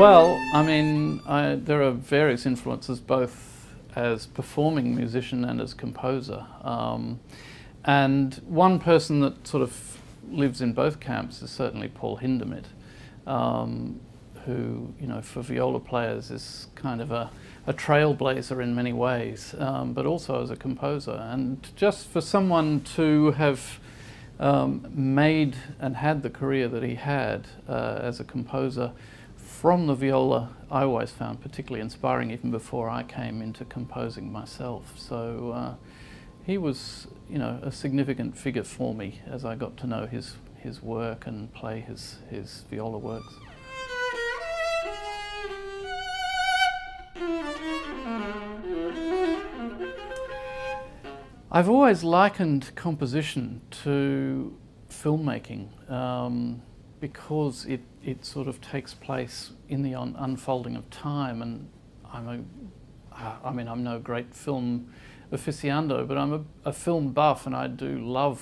Well, I mean, there are various influences both as performing musician and as composer. And one person that sort of lives in both camps is certainly Paul Hindemith, who, you know, for viola players is kind of a trailblazer in many ways, but also as a composer. And just for someone to have made and had the career that he had as a composer from the viola, I always found particularly inspiring even before I came into composing myself. So he was, you know, a significant figure for me as I got to know his work and play his viola works. I've always likened composition to filmmaking because it sort of takes place in the unfolding of time, and I'm no great film aficionado, but I'm a film buff, and I do love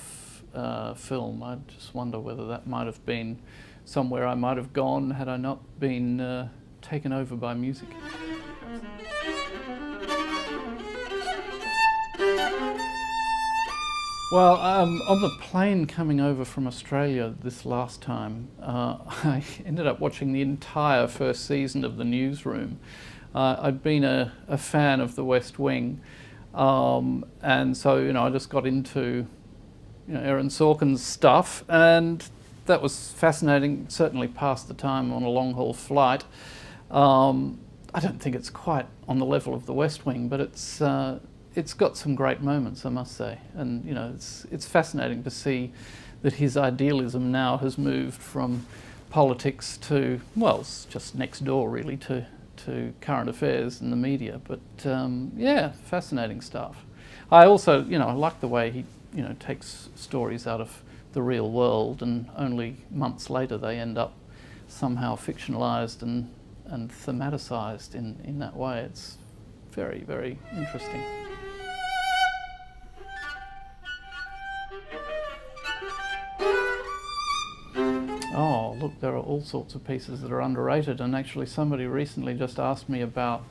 film. I just wonder whether that might have been somewhere I might have gone had I not been taken over by music. Well, on the plane coming over from Australia this last time, I ended up watching the entire first season of The Newsroom. I'd been a fan of The West Wing, and so, you know, I just got into, you know, Aaron Sorkin's stuff, and that was fascinating. Certainly passed the time on a long-haul flight. I don't think it's quite on the level of The West Wing, but it's got some great moments, I must say. And, you know, it's fascinating to see that his idealism now has moved from politics to, well, it's just next door really to current affairs and the media. But yeah, fascinating stuff. I also, you know, I like the way he, you know, takes stories out of the real world, and only months later they end up somehow fictionalized and thematicized in that way. It's very, very interesting. Oh, look, there are all sorts of pieces that are underrated, and actually somebody recently just asked me about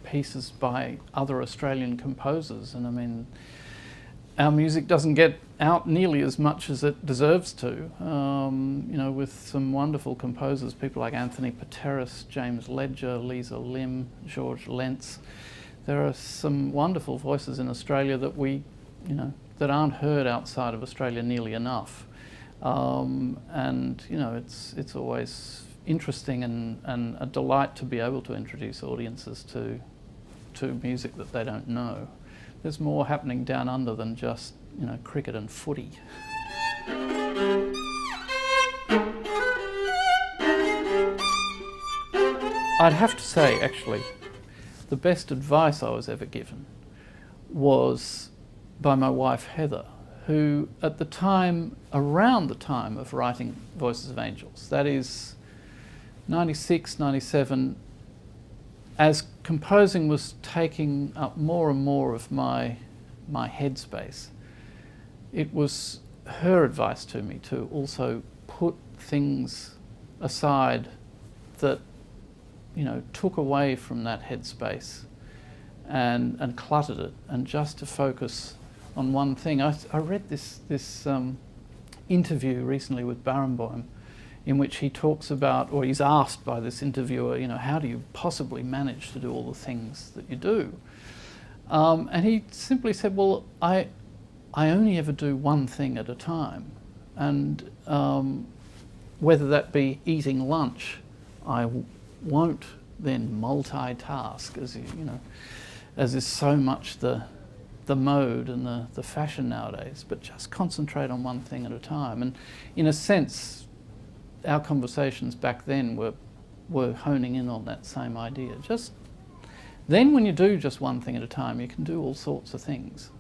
pieces by other Australian composers, and I mean, our music doesn't get out nearly as much as it deserves to, you know, with some wonderful composers, people like Anthony Pateras, James Ledger, Lisa Lim, George Lentz. There are some wonderful voices in Australia that we, you know, that aren't heard outside of Australia nearly enough. And, you know, it's always interesting and a delight to be able to introduce audiences to music that they don't know. There's more happening down under than just, you know, cricket and footy. I'd have to say, actually, the best advice I was ever given was by my wife Heather, who at the time, around the time of writing Voices of Angels, that is 96, 97, as composing was taking up more and more of my headspace, it was her advice to me to also put things aside that, you know, took away from that headspace and cluttered it, and just to focus on one thing. I read this interview recently with Barenboim, in which he talks about, or he's asked by this interviewer, you know, how do you possibly manage to do all the things that you do? And he simply said, well, I only ever do one thing at a time, and whether that be eating lunch, I won't then multitask, as you know, as is so much the mode and the fashion nowadays, but just concentrate on one thing at a time. And in a sense, our conversations back then were honing in on that same idea. Just then, when you do just one thing at a time, you can do all sorts of things,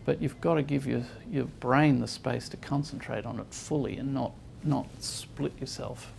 but you've got to give your brain the space to concentrate on it fully and not split yourself.